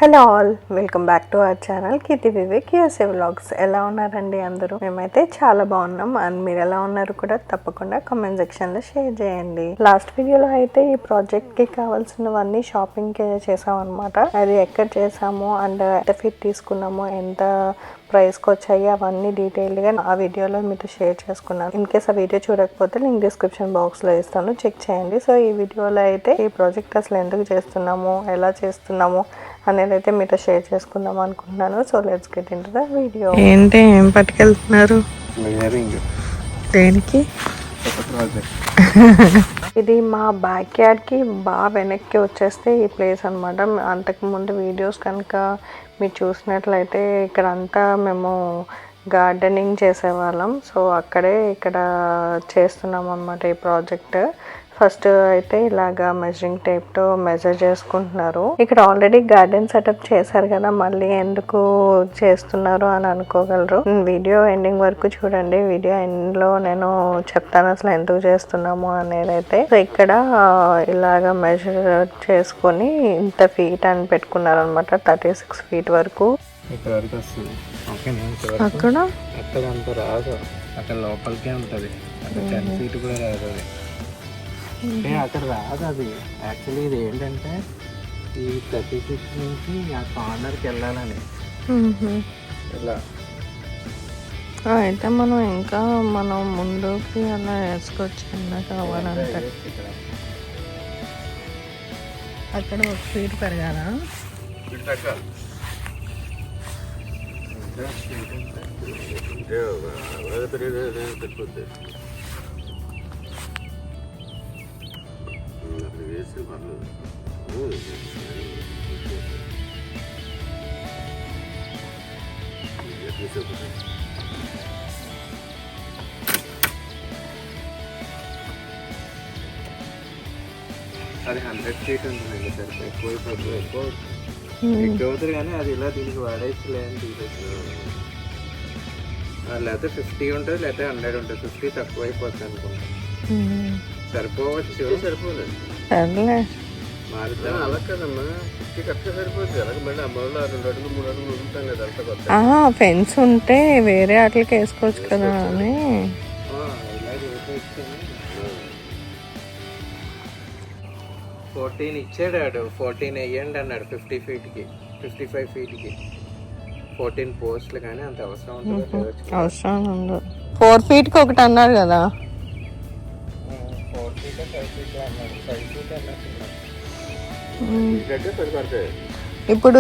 Hello all, welcome back to our channel Keerthi Vivek USA vlogs. ఎలా ఉన్నారండి అందరూ? మేమైతే చాలా బాగున్నాం. అండ్ మీరు ఎలా ఉన్నారు కూడా తప్పకుండా కామెంట్ సెక్షన్ లో షేర్ చేయండి. లాస్ట్ వీడియోలో అయితే ఈ ప్రాజెక్ట్ కి కావాల్సినవన్నీ షాపింగ్ చేసాం అనమాట. అది ఎక్కడ చేసాము అండ్ ఎంత ఫిట్ తీసుకున్నాము, ఎంత ప్రైస్ కి వచ్చాయి, అవన్నీ డీటెయిల్ గా ఆ వీడియోలో మీతో షేర్ చేసుకున్నాను. ఇన్ కేస్ ఆ వీడియో చూడకపోతే లింక్ డిస్క్రిప్షన్ బాక్స్ లో ఇస్తాను, చెక్ చేయండి. సో ఈ వీడియోలో అయితే ఈ ప్రాజెక్ట్ అసలు ఎందుకు చేస్తున్నాము, ఎలా చేస్తున్నాము అనేది అయితే మీతో షేర్ చేసుకుందాం అనుకుంటున్నాను. So let's get into the video. ఏంటి ఏం పట్టుకెళ్తున్నారు? దేనికి? ఇది మా బ్యాక్ యార్డ్ కి బాగా వెనక్కి వచ్చేస్తే ఈ ప్లేస్ అనమాట. అంతకు ముందు వీడియోస్ కనుక మీరు చూసినట్లయితే ఇక్కడ అంతా మేము గార్డెనింగ్ చేసేవాళ్ళం. సో అక్కడే ఇక్కడ చేస్తున్నాం అనమాట ఈ ప్రాజెక్ట్. ఫస్ట్ అయితే ఇలాగా మెజరింగ్ టేప్ తో మెజర్ చేసుకుంటున్నారు. ఇక్కడ ఆల్రెడీ గార్డెన్ సెటప్ చేశారు కదా, మళ్ళీ ఎందుకు చేస్తున్నారు అని అనుకోగలరు. వీడియో ఎండింగ్ వరకు చూడండి. వీడియో ఎండ్ లో నేను చెప్తాను అసలు ఎందుకు చేస్తున్నాము అనేది. అయితే సో ఇక్కడ ఇలాగా మెజర్ చేసుకొని ఇంత ఫీట్ అని పెట్టుకున్నారు అనమాట. 36 feet వరకు. అక్కడ అంత రాదు, అక్కడ లోపలికే ఉంటది. 10 feet కూడా రాదు అది. అంటే అక్కడ రాదు అది. యాక్చువల్లీ ఇది ఏంటంటే ఈ 36 నుంచి ఆ కార్నర్కి వెళ్ళాలని ఇలా. అయితే మనం ఇంకా మనం ముందుకి అలా వేసుకోవచ్చు కింద కావాలంటే. అక్కడ 1 feet పెరగాలా? అది 100 feet ఉంటుంది సార్. ఎక్కువ అవుతుంది కానీ అది ఇలా దీనికి వాడేయచ్చులే అని తీసేసారు. లేకపోతే 50 ఉంటుంది, లేకపోతే 100 ఉంటుంది. 50 తక్కువ అయిపోతుంది అనుకుంటా. సరిపోవచ్చు, సరిపోలేదు. అలా కదమ్మా, 50 కరెక్ట్గా సరిపోతుంది. అలాగే మళ్ళీ అమ్మలో 2 అడుగులు 3 అడుగులు ఉంటాం కదా, అంత కొత్త ఫెన్స్ ఉంటే వేరే వాటికి వేసుకోవచ్చు కదా అని. ఇలాగే వేసేసుకొని 14 ఇచ్చాడు. 14 వేయండి అన్నాడు 50 feetకి, 55 feetకి 14 పోస్టులు. కానీ అంత అవసరం ఉంటుంది? అవసరం ఉండదు. 4 feetకి ఒకటి అన్నారు కదా. 4 feet 5 feet అన్నాడు. 5 feet అన్నట్టు. ఇప్పుడు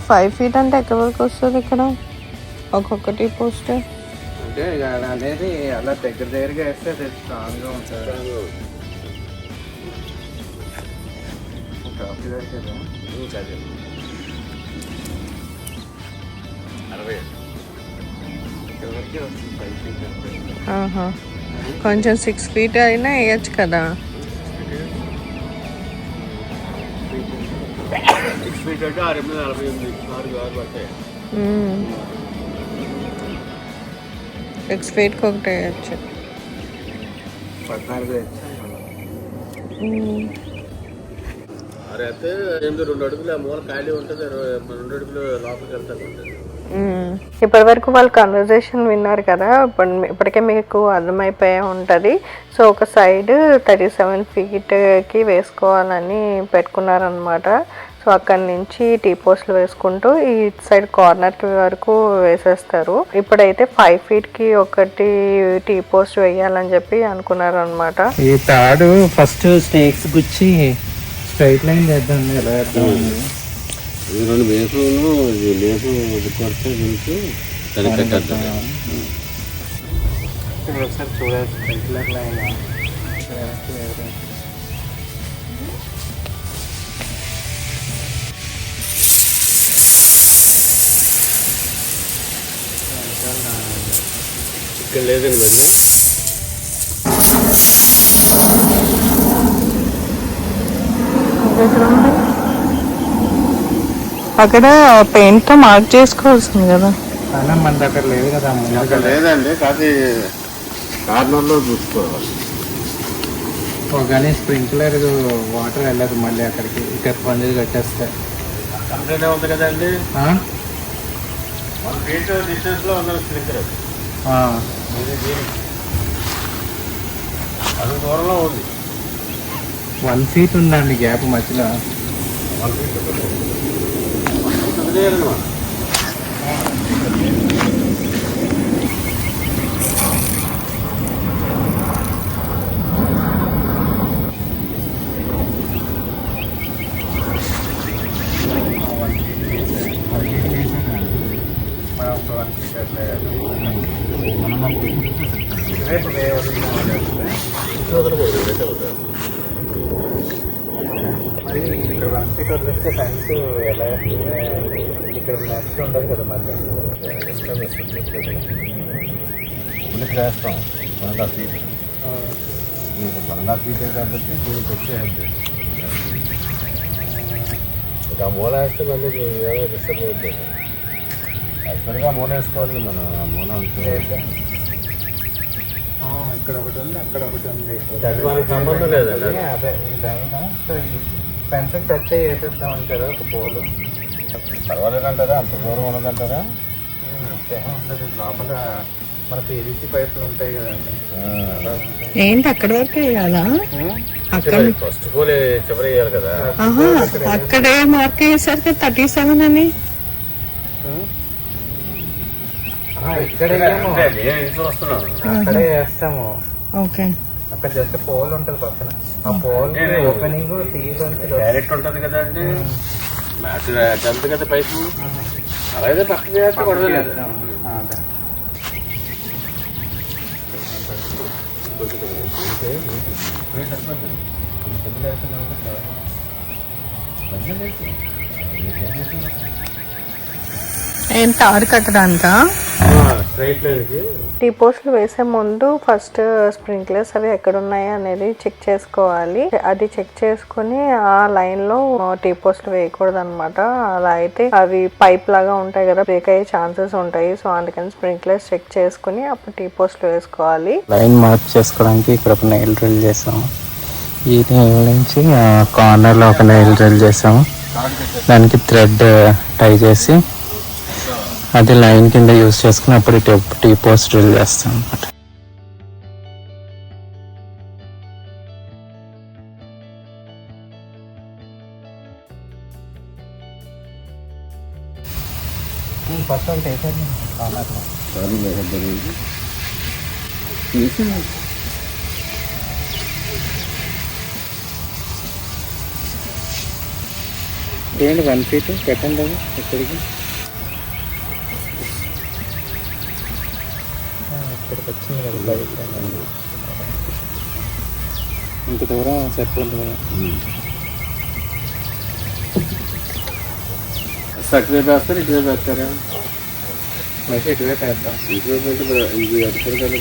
5 feet అంటే ఎక్కడి వరకు వస్తుంది ఇక్కడ ఒక్కొక్కటి పోస్ట్? అంటే అనేది అలా దగ్గరగా వేస్తే అది స్ట్రాంగ్గా ఉంటుంది. కొంచెం 6 feet అయినా వేయచ్చు కదా. 6 feet అంటే 648 పడతాయి. 6 feetకి ఒకటి వేయచ్చు. 14 అయితే 2 అడుగులు ఆ మూల ఖాళీ ఉంటుంది, 2 అడుగులు లోపలికి వెళ్తాను ఉంటుంది. ఇప్పటి వరకు వాళ్ళు కన్వర్జేషన్ విన్నారు కదా. ఇప్పటికే మీకు అర్థమైపోయే ఉంటుంది. సో ఒక సైడ్ 37 feetకి వేసుకోవాలని పెట్టుకున్నారనమాట. సో అక్కడి నుంచి టీ పోస్ట్లు వేసుకుంటూ ఈ సైడ్ కార్నర్కి వరకు వేసేస్తారు. ఇప్పుడైతే 5 feetకి ఒకటి టీ పోస్ట్ వేయాలని చెప్పి అనుకున్నారు అనమాట. ఈ తాడు ఫస్ట్ స్టేక్స్ గుచ్చి స్ట్రైట్ లైన్ చేద్దాం. ఎలా వేద్దాం? 2 వేసులు లేపు కొడితే దీనికి ఒకసారి చూడాలి. స్ట్రైట్ లైన్ ఇక్కడ లేదండి మధ్యలో. అక్కడ పెయింట్ తో మార్క్ చేసుకోవాల్సింది కదా. మన దగ్గర లేదు కదా. లేదండి, కాదు కార్నర్లో చూసుకోవాలి. కానీ స్ప్రింక్లర్ వాటర్ వెళ్ళదు మళ్ళీ అక్కడికి. ఇక్కడ పందిరి కట్టేస్తే కంప్లీట్ ఉంది కదండి 1 feet డిస్టెన్స్లో ఉంది స్ప్రింక్లర్. అది దూరంలో ఉంది. 1 feet ఉందండి గ్యాప్ మధ్యలో. 1 feet చేయాలన్నమాట. మరి ఇక్కడ 1 feet వదిలేస్తే ఫెన్స్ ఎలా ఇక్కడ నెక్స్ట్ ఉండదు కదా మరి పులికి వేస్తాం 1.5 feet. ఇది 1.5 feet కాబట్టి దీనికి వచ్చేది. ఇక మూల వేస్తే మళ్ళీ ఏదో డిస్టర్బ్ అవుతుంది. యాక్చువల్గా మూల వేసుకోవాలి మనం. ఆ మూల ఇక్కడ ఒకటి ఉంది, అక్కడ ఒకటి ఉంది. అది మనకి సంబంధం లేదండి. అదే ఈ లైన్ ఫెన్స్కి టచ్ చేసేద్దాం అంటారా ఒక పోలు? పర్వాలేదంటారా? అంత దూరం ఉన్నదంటారా? ఉండదు. లోపల మన పీవీసీ పైపులు ఉంటాయి కదండి. ఏంటి అక్కడ వరకే కదా? ఫస్ట్ పోల్ చివరి వేయాలి కదా. అక్కడే మార్క్ చేశారు కదా 37 అని. ఇక్కడే వస్తున్నాం. అక్కడే వేస్తాము. ఓకే. అక్కడ జస్ట్ పోల్ ఉంటుంది పక్కన. ఆ పోల్ ఓపెనింగ్ డైరెక్ట్ ఉంటుంది కదా అండి. మ్యాచ్ టెన్త్ కదా పైపు. అలాగే పక్కన చేస్తే పడవలేదు. ఏం తాడు కట్టడానికా? స్ట్రైట్ లైన్కి టీ పోస్ట్లు వేసే ముందు ఫస్ట్ స్ప్రింక్లర్స్ అవి ఎక్కడ ఉన్నాయి అనేది చెక్ చేసుకోవాలి. అది చెక్ చేసుకుని ఆ లైన్ లో టీ పోస్ట్లు వేయకూడదు అనమాట. అలా అయితే అవి పైప్ లాగా ఉంటాయి కదా, బ్రేక్ అయ్యే ఛాన్సెస్ ఉంటాయి. సో అందుకని స్ప్రింక్లర్స్ చెక్ చేసుకుని అప్పుడు టీ పోస్ట్లు వేసుకోవాలి. లైన్ మార్క్ చేసుకోవడానికి ఇక్కడ ఒక నెయిల్ డ్రిల్ చేసాము. ఈ నెయిల్ నుంచి కార్నర్ లో ఒక నెయిల్ డ్రిల్ చేసాము. దానికి థ్రెడ్ టై చేసి అది లైన్ కింద యూజ్ చేసుకుని అప్పుడు టీ పోస్ట్ డ్రిల్ చేస్తాం అనమాట. ఫస్ట్ ఒకటి వేసాను. ఏంటి 1 feet పెట్టండి అది ఎక్కడికి. ఇక్కడికి వచ్చింది కదా బయట. ఇంత దూరం సరిపోతుంది కదా. అటువైపు వేస్తారు, ఇటువైపు వేస్తారా? అయితే ఇటువైపు వేద్దాం. ఇటువైపు అయితే ఇది ఎడతారు కదా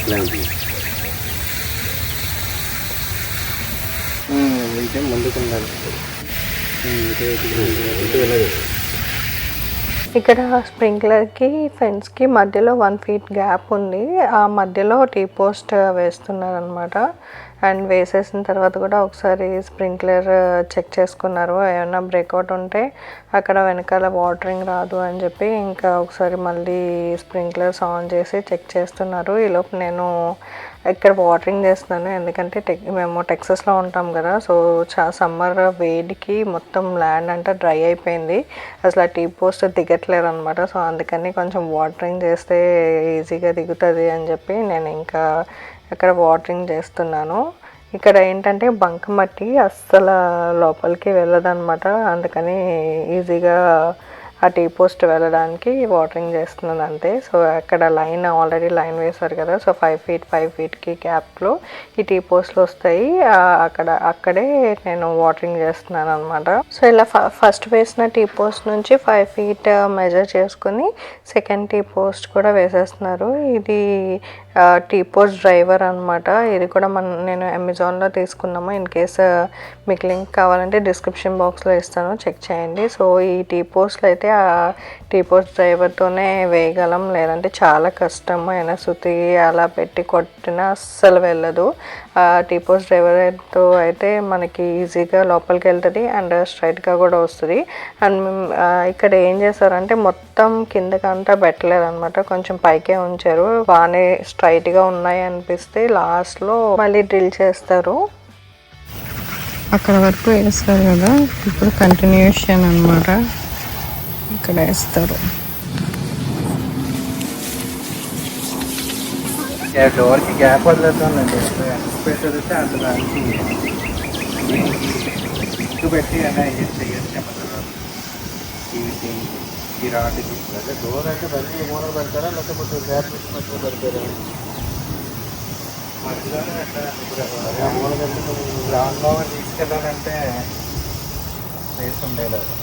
ప్లాంట్. అయితే ముందుకు ఉండాలి. ఇక్కడ స్ప్రింక్లర్కి ఫెన్స్కి మధ్యలో 1 feet గ్యాప్ ఉంది. ఆ మధ్యలో టీ పోస్ట్ వేస్తున్నారు అనమాట. అండ్ వేసేసిన తర్వాత కూడా ఒకసారి స్ప్రింక్లర్ చెక్ చేసుకున్నారు. ఏమైనా బ్రేక్అవుట్ ఉంటే అక్కడ వెనకాల వాటరింగ్ రాదు అని చెప్పి ఇంకా ఒకసారి మళ్ళీ స్ప్రింక్లర్స్ ఆన్ చేసి చెక్ చేస్తున్నారు. ఈలోపు నేను ఇక్కడ వాటరింగ్ చేస్తున్నాను. ఎందుకంటే మేము టెక్సస్లో ఉంటాం కదా. సో సమ్మర్ వేడికి మొత్తం ల్యాండ్ అంతా డ్రై అయిపోయింది. అసలు ఆ టీ పోస్ట్ దిగట్లేదు అనమాట. సో అందుకని కొంచెం వాటరింగ్ చేస్తే ఈజీగా దిగుతుంది అని చెప్పి నేను ఇంకా ఇక్కడ వాటరింగ్ చేస్తున్నాను. ఇక్కడ ఏంటంటే బంకమట్టి అస్సలు లోపలికి వెళ్ళదన్నమాట. అందుకని ఈజీగా ఆ టీ పోస్ట్ వెళ్ళడానికి వాటరింగ్ చేస్తున్నాను అంతే. సో అక్కడ లైన్ ఆల్రెడీ లైన్ వేశారు కదా. సో 5 feetకి గ్యాప్లో ఈ టీ పోస్ట్లు వస్తాయి. అక్కడే నేను వాటరింగ్ చేస్తున్నాను అనమాట. సో ఇలా ఫస్ట్ వేసిన టీ పోస్ట్ నుంచి 5 feet మెజర్ చేసుకుని సెకండ్ టీ పోస్ట్ కూడా వేసేస్తున్నారు. ఇది టీ పోస్ట్ డ్రైవర్ అనమాట. ఇది కూడా నేను అమెజాన్లో తీసుకున్నాము. ఇన్ కేస్ మీకు లింక్ కావాలంటే డిస్క్రిప్షన్ బాక్స్లో ఇస్తాను, చెక్ చేయండి. సో ఈ టీ పోస్ట్లు అయితే ఆ టీ పోస్ట్ డ్రైవర్తోనే వేయగలం, లేదంటే చాలా కష్టం. అయినా శృతి అలా పెట్టి కొట్టినా అస్సలు వెళ్ళదు. ఆ టీ పోస్ట్ డ్రైవర్తో అయితే మనకి ఈజీగా లోపలికి వెళ్తుంది అండ్ స్ట్రైట్గా కూడా వస్తుంది. అండ్ ఇక్కడ ఏం చేస్తారంటే మొత్తం కిందకంతా పెట్టలేదన్నమాట, కొంచెం పైకే ఉంచారు. బాగానే స్ట్రైట్గా ఉన్నాయి అనిపిస్తే లాస్ట్లో మళ్ళీ డ్రిల్ చేస్తారు. అక్కడ వరకు వేస్తారు కదా, ఇప్పుడు కంటిన్యూషన్ అన్నమాట, ఇక్కడ వేస్తారు. డోర్కి గ్యాప్ వదిలేస్తానండి, ఎంత స్పేస్ వదిలితే అంత దానికి ఇటు పెట్టి అయినా ఈ రాడ్కి అదే డోర్ అంటే మళ్ళీ మూలలు పెడతారా లేకపోతే గ్యాప్ మధ్యలో పెడతారా? మధ్యలోనే పెట్టారా? మూల పెట్టి గ్రౌండ్లో తీసుకెళ్ళాలంటే స్పేస్ ఉండేలాగా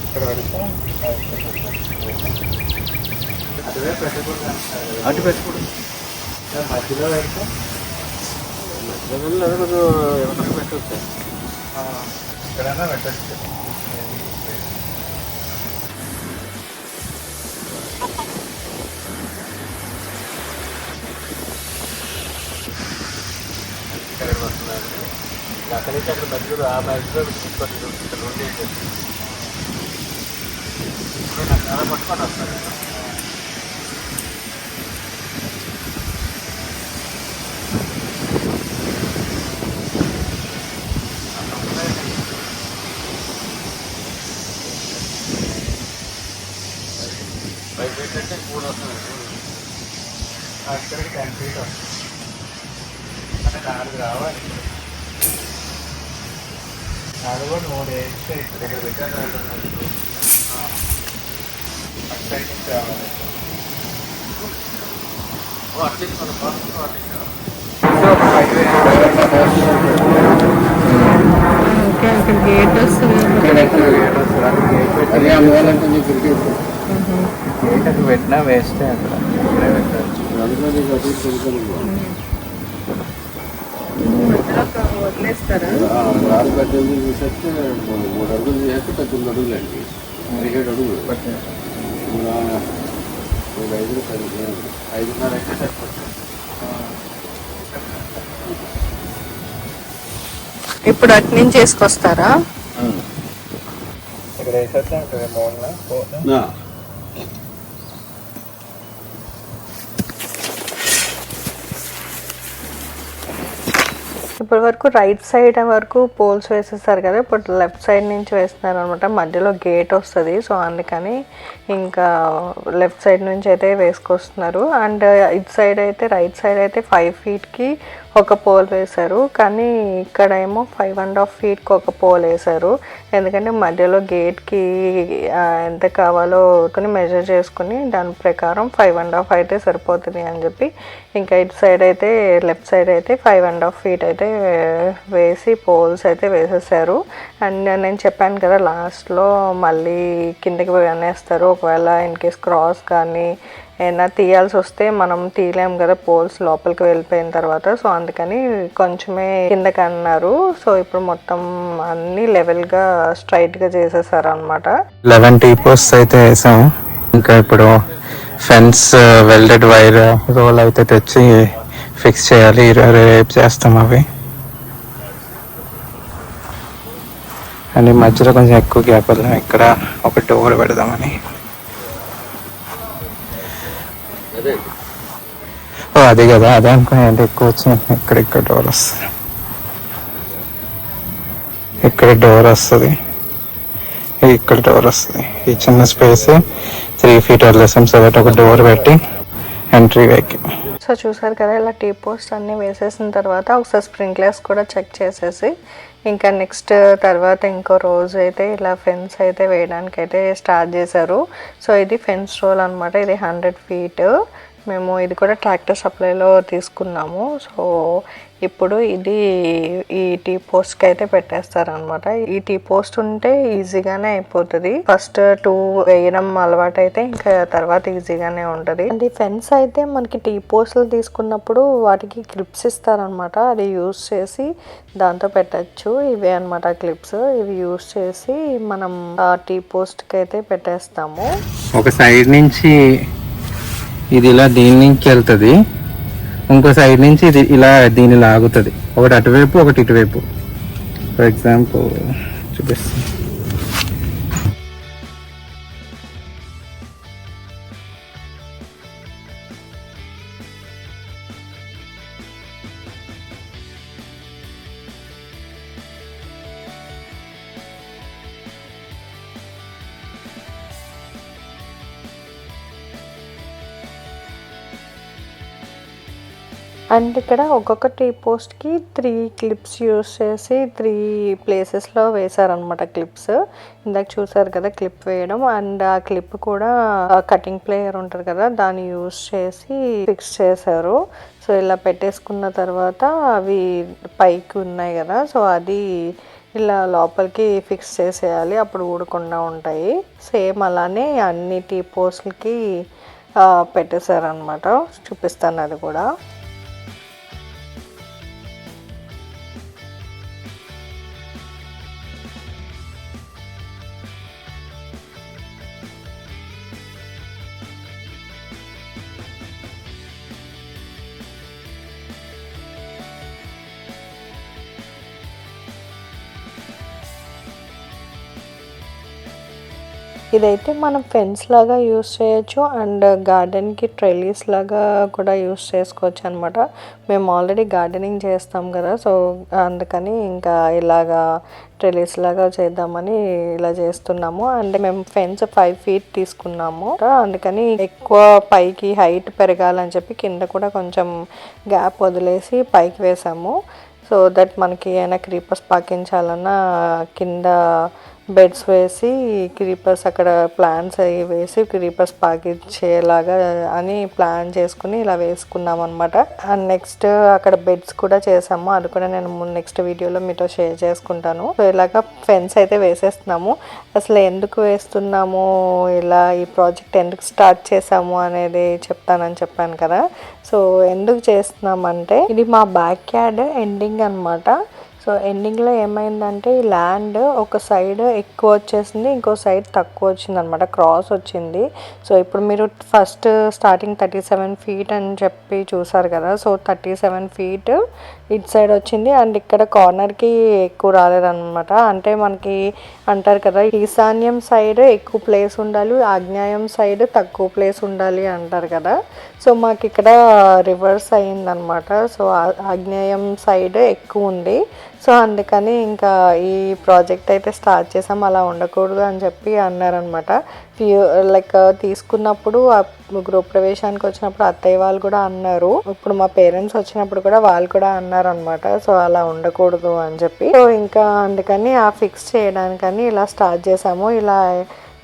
ఇక్కడ పెడితే అటువే పెట్టకూడదు అంటారు, అటు పెట్టకూడదు. మధ్యలో పెడితే మధ్యలో కొంచెం ఎవరైనా పెట్టవచ్చు, ఎక్కడైనా పెట్టచ్చు. అక్కడి నుంచి అక్కడ మధ్యలో ఆ మధ్యలో తీసుకొని ఇక్కడ నుండి పట్టుకొని వస్తారు. బయట ఏంటంటే కూల్ వస్తుంది, అక్కడికి 10 feet వస్తుంది అంటే 4 రావాలి. అది కూడా 3 వేస్తే ఇక్కడ దగ్గర పెట్టారు, అటు సైడ్ నుంచి రావాలి. అట్లీస్ట్ మన బాక్స్ అక్కడ గేట్ వస్తుంది, అదే అమ్మాలంటే క్రికెట్ గేట్ అది పెట్టినా వేస్తే అక్కడ ఇక్కడే పెట్టచ్చు. వదిలేస్తారా? 4 అడుగులు తీసేస్తే 3 అడుగులు చేస్తే 10 అడుగులు అండి, 17 అడుగులు. 5:30 అయితే సరిపోతుంది. ఇప్పుడు అటు నుంచి వేసుకొస్తారా? ఇక్కడ వేసేస్తే అక్కడ మోడల్ ఇప్పటి వరకు రైట్ సైడ్ వరకు పోల్స్ వేసేస్తారు కదా, ఇప్పుడు లెఫ్ట్ సైడ్ నుంచి వేస్తున్నారు అనమాట. మధ్యలో గేట్ వస్తుంది, సో అందుకని ఇంకా లెఫ్ట్ సైడ్ నుంచి అయితే వేసుకొస్తున్నారు. అండ్ ఇటు సైడ్ అయితే రైట్ సైడ్ అయితే 5 feetకి ఒక పోల్ వేశారు, కానీ ఇక్కడ ఏమో 5.5 feetకి ఒక పోల్ వేశారు. ఎందుకంటే మధ్యలో గేట్కి ఎంత కావాలో కొన్ని మెజర్ చేసుకుని దాని ప్రకారం 5.5 అయితే సరిపోతుంది అని చెప్పి ఇంకా ఇటు సైడ్ అయితే లెఫ్ట్ సైడ్ అయితే 5.5 feet అయితే వేసి పోల్స్ అయితే వేసేసారు. అండ్ నేను చెప్పాను కదా లాస్ట్లో మళ్ళీ కిందకి అనేస్తారు, ఒకవేళ ఇన్ కేస్ క్రాస్ కానీ ఏమైనా తీయాల్సి వస్తే మనం తీయలేము కదా పోల్స్ లోపలికి వెళ్ళిపోయిన తర్వాత, సో అందుకని కొంచెమే కిందకి అన్నారు. సో ఇప్పుడు మొత్తం అన్ని లెవెల్గా స్ట్రైట్గా చేసేసారు అనమాట. 11 టీ పోస్ట్ అయితే వేసాము. ఇంకా ఇప్పుడు ఫెన్స్ వెల్డెడ్ వైర్ రోల్ అయితే తెచ్చి ఫిక్స్ చేయాలి, రేపు చేస్తాం అవి. అండ్ మధ్యలో కొంచెం ఎక్కువ గ్యాప్ వదిలాం, ఇక్కడ ఒక డోర్ పెడదామని. అదే కదా, అదే అనుకుని అంటే ఎక్కువ వచ్చింది. ఇక్కడ డోర్ వస్తుంది, ఇక్కడ డోర్ వస్తుంది, ఇక్కడ డోర్ వస్తుంది. ఈ చిన్న స్పేస్ 3 feet వదిలేసాం, సో దట్ ఒక డోర్ పెట్టి ఎంట్రీ వేకి. సో చూసారు కదా, ఇలా టీ పోస్ట్ అన్నీ వేసేసిన తర్వాత ఒకసారి స్ప్రింక్లర్స్ కూడా చెక్ చేసేసి ఇంకా నెక్స్ట్ తర్వాత ఇంకో రోజు అయితే ఇలా ఫెన్స్ అయితే వేయడానికి అయితే స్టార్ట్ చేశారు. సో ఇది ఫెన్స్ రోల్ అనమాట, ఇది 100 feet. మేము ఇది కూడా ట్రాక్టర్ సప్లైలో తీసుకున్నాము. సో ఇప్పుడు ఇది ఈ టీ పోస్ట్కి అయితే పెట్టేస్తారనమాట. ఈ టీ పోస్ట్ ఉంటే ఈజీగానే అయిపోతుంది. ఫస్ట్ 2 వేయడం అలవాటు అయితే ఇంకా తర్వాత ఈజీగానే ఉంటుంది. అండ్ ఈ ఫెన్స్ అయితే మనకి టీ పోస్టులు తీసుకున్నప్పుడు వాటికి క్లిప్స్ ఇస్తారనమాట. అది యూస్ చేసి దాంతో పెట్టచ్చు. ఇవే అనమాట క్లిప్స్. ఇవి యూస్ చేసి మనం ఆ టీ పోస్ట్కి అయితే పెట్టేస్తాము. ఒక సైడ్ నుంచి ఇది ఇలా దీని నుంచి వెళ్తుంది, ఇంకో సైడ్ నుంచి ఇది ఇలా దీన్ని లాగుతుంది. ఒకటి అటువైపు ఒకటి ఇటువైపు. ఫర్ ఎగ్జాంపుల్ చూపిస్తాను. అండ్ ఇక్కడ ఒక్కొక్క టీ పోస్ట్కి 3 క్లిప్స్ యూస్ చేసి 3 ప్లేసెస్లో వేశారనమాట క్లిప్స్. ఇందాక చూసారు కదా క్లిప్ వేయడం. అండ్ ఆ క్లిప్ కూడా కటింగ్ ప్లేయర్ ఉంటుంది కదా దాన్ని యూస్ చేసి ఫిక్స్ చేశారు. సో ఇలా పెట్టేసుకున్న తర్వాత అవి పైకి ఉన్నాయి కదా, సో అది ఇలా లోపలికి ఫిక్స్ చేసేయాలి, అప్పుడు ఊడకుండా ఉంటాయి. సేమ్ అలానే అన్ని టీ పోస్ట్లకి పెట్టేశారనమాట. చూపిస్తాను అది కూడా. ఇదైతే మనం ఫెన్స్ లాగా యూస్ చేయొచ్చు అండ్ గార్డెన్కి ట్రెలీస్ లాగా కూడా యూస్ చేసుకోవచ్చు అనమాట. మేము ఆల్రెడీ గార్డెనింగ్ చేస్తాం కదా, సో అందుకని ఇంకా ఇలాగా ట్రెలీస్ లాగా చేద్దామని ఇలా చేస్తున్నాము. అండ్ మేము ఫెన్స్ 5 feet తీసుకున్నాము, అందుకని ఎక్కువ పైకి హైట్ పెరగాలని చెప్పి కింద కూడా కొంచెం గ్యాప్ వదిలేసి పైకి వేసాము. సో దట్ మనకి ఏమైనా క్రీపర్స్ పాకించాలన్నా కింద బెడ్స్ వేసి క్రీపర్స్ అక్కడ ప్లాంట్స్ అవి వేసి క్రీపర్స్ పాకించేలాగా అని ప్లాన్ చేసుకుని ఇలా వేసుకున్నాం అనమాట. అండ్ నెక్స్ట్ అక్కడ బెడ్స్ కూడా చేసాము, అది కూడా నేను నెక్స్ట్ వీడియోలో మీతో షేర్ చేసుకుంటాను. సో ఇలాగ ఫెన్స్ అయితే వేసేస్తున్నాము. అసలు ఎందుకు వేస్తున్నాము, ఇలా ఈ ప్రాజెక్ట్ ఎందుకు స్టార్ట్ చేసాము అనేది చెప్తానని చెప్పాను కదా. సో ఎందుకు చేస్తున్నామంటే ఇది మా బ్యాక్ యార్డ్ ఎండింగ్ అనమాట. సో ఎండింగ్లో ఏమైందంటే ఈ ల్యాండ్ ఒక సైడ్ ఎక్కువ వచ్చేసింది, ఇంకో సైడ్ తక్కువ వచ్చింది అనమాట, క్రాస్ వచ్చింది. సో ఇప్పుడు మీరు ఫస్ట్ స్టార్టింగ్ 37 feet అని చెప్పి చూసారు కదా, సో 37 feet ఇటు సైడ్ వచ్చింది. అండ్ ఇక్కడ కార్నర్కి ఎక్కువ రాలేదన్నమాట. అంటే మనకి అంటారు కదా ఈశాన్యం సైడ్ ఎక్కువ ప్లేస్ ఉండాలి, ఆగ్నేయం సైడ్ తక్కువ ప్లేస్ ఉండాలి అంటారు కదా. సో మాకు ఇక్కడ రివర్స్ అయ్యిందనమాట. సో ఆగ్నేయం సైడ్ ఎక్కువ ఉంది. సో అందుకని ఇంకా ఈ ప్రాజెక్ట్ అయితే స్టార్ట్ చేసాం. అలా ఉండకూడదు అని చెప్పి అన్నారనమాట. లైక్ తీసుకున్నప్పుడు గృహప్రవేశానికి వచ్చినప్పుడు అత్తయ్య వాళ్ళు కూడా అన్నారు, ఇప్పుడు మా పేరెంట్స్ వచ్చినప్పుడు కూడా వాళ్ళు కూడా అన్నారు అనమాట. సో అలా ఉండకూడదు అని చెప్పి, సో ఇంకా అందుకని ఆ ఫిక్స్ చేయడానికని ఇలా స్టార్ట్ చేసాము. ఇలా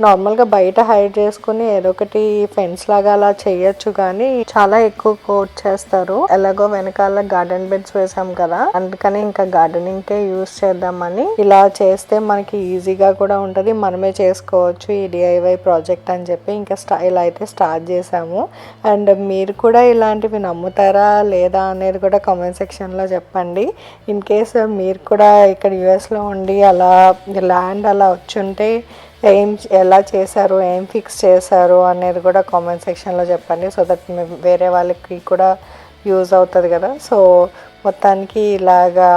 నార్మల్గా బయట హైడ్ చేసుకుని ఏదో ఒకటి ఫెన్స్ లాగా అలా చేయొచ్చు, కానీ చాలా ఎక్కువ కోట్ చేస్తారు. ఎలాగో వెనకాల గార్డెన్ బెడ్స్ వేసాం కదా, అందుకని ఇంకా గార్డెనింగ్ కే యూస్ చేద్దామని ఇలా చేస్తే మనకి ఈజీగా కూడా ఉంటది, మనమే చేసుకోవచ్చు ఈ DIY ప్రాజెక్ట్ అని చెప్పి ఇంకా ఇలా అయితే స్టార్ట్ చేసాము. అండ్ మీరు కూడా ఇలాంటివి నమ్ముతారా లేదా అనేది కూడా కామెంట్ సెక్షన్లో చెప్పండి. ఇన్ కేస్ మీరు కూడా ఇక్కడ US లో ఉండి అలా ల్యాండ్ అలా వచ్చుంటే ఎలా చేశారు, ఏం ఫిక్స్ చేశారు అనేది కూడా కామెంట్ సెక్షన్లో చెప్పండి. సో దట్ వేరే వాళ్ళకి కూడా యూజ్ అవుతుంది కదా. సో మొత్తానికి ఇలాగా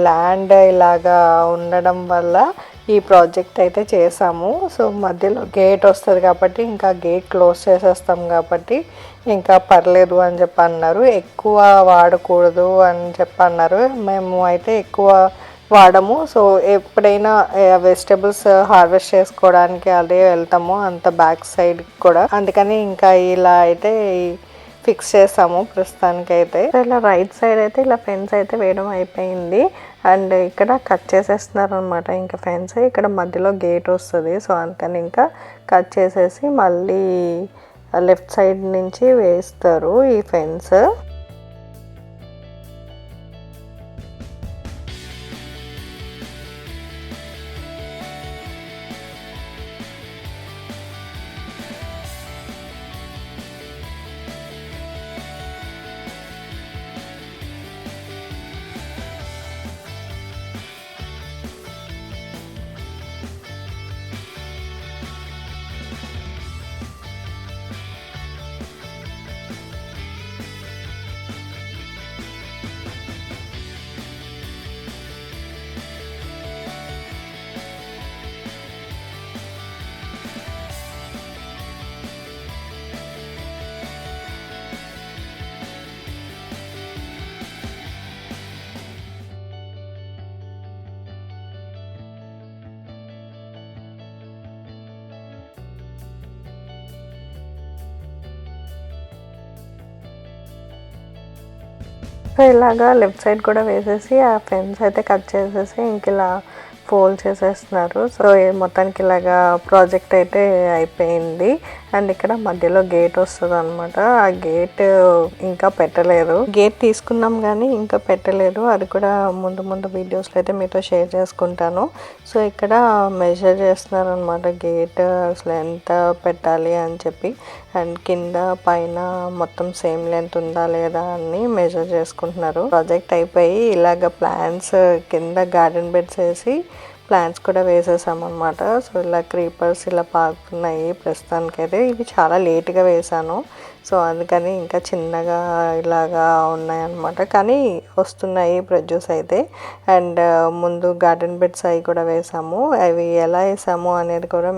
ల్యాండ్ ఇలాగా ఉండడం వల్ల ఈ ప్రాజెక్ట్ అయితే చేసాము. సో మధ్యలో గేట్ వస్తుంది కాబట్టి ఇంకా గేట్ క్లోజ్ చేసేస్తాం కాబట్టి ఇంకా పర్లేదు అని చెప్పి అన్నారు. ఎక్కువ వాడకూడదు అని చెప్పి అన్నారు. మేము అయితే ఎక్కువ వాడము. సో ఎప్పుడైనా వెజిటబుల్స్ హార్వెస్ట్ చేసుకోవడానికి అదే వెళ్తాము, అంత బ్యాక్ సైడ్ కూడా, అందుకని ఇంకా ఇలా అయితే ఫిక్స్ చేసాము ప్రస్తుతానికి అయితే. ఇలా రైట్ సైడ్ అయితే ఇలా ఫెన్స్ అయితే వేయడం అయిపోయింది. అండ్ ఇక్కడ కట్ చేసేస్తున్నారు అనమాట ఇంకా ఫెన్స్. ఇక్కడ మధ్యలో గేట్ వస్తుంది, సో అందుకని ఇంకా కట్ చేసేసి మళ్ళీ లెఫ్ట్ సైడ్ నుంచి వేస్తారు ఈ ఫెన్స్. సో ఇలాగా లెఫ్ట్ సైడ్ కూడా వేసేసి ఆ ఫెన్స్ అయితే కట్ చేసేసి ఇంక ఇలా ఫోల్డ్ చేసేస్తున్నారు. సో మొత్తానికి ఇలాగా ప్రాజెక్ట్ అయితే అయిపోయింది. అండ్ ఇక్కడ మధ్యలో గేట్ వస్తుంది అనమాట. ఆ గేట్ ఇంకా పెట్టలేదు. గేట్ తీసుకున్నాం కానీ ఇంకా పెట్టలేదు. అది కూడా ముందు వీడియోస్లో అయితే మీతో షేర్ చేసుకుంటాను. సో ఇక్కడ మెజర్ చేస్తున్నారు అనమాట గేట్ అసలు ఎంత పెట్టాలి అని చెప్పి. అండ్ కింద పైన మొత్తం సేమ్ లెంత్ ఉందా లేదా అని మెజర్ చేసుకుంటున్నారు. ప్రాజెక్ట్ అయిపోయి ఇలాగ ప్లాంట్స్ కింద గార్డెన్ బెడ్స్ వేసి ప్లాంట్స్ కూడా వేసేసామన్నమాట. సో ఇలా క్రీపర్స్ ఇలా పాకుతున్నాయి ప్రస్తుతానికైతే. ఇవి చాలా లేట్గా వేసాను. సో అందుకని ఇంకా చిన్నగా ఇలాగా ఉన్నాయన్నమాట. కానీ వస్తున్నాయి ప్రొడ్యూస్ అయితే. అండ్ ముందు గార్డెన్ బెడ్స్ అవి కూడా వేసాము. అవి ఎలా వేసాము అనేది కూడా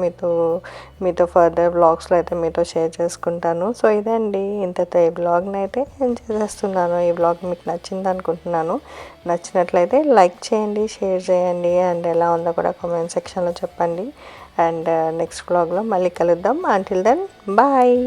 మీతో ఫర్దర్ బ్లాగ్స్లో అయితే మీతో షేర్ చేసుకుంటాను. సో ఇదే అండి, ఇంతతో ఈ బ్లాగ్ని అయితే నేను చేసేస్తున్నాను. ఈ బ్లాగ్ మీకు నచ్చింది అనుకుంటున్నాను. నచ్చినట్లయితే లైక్ చేయండి, షేర్ చేయండి, అండ్ ఎలా ఉందో కూడా కామెంట్ సెక్షన్లో చెప్పండి. అండ్ నెక్స్ట్ బ్లాగ్లో మళ్ళీ కలుద్దాం. Until then bye.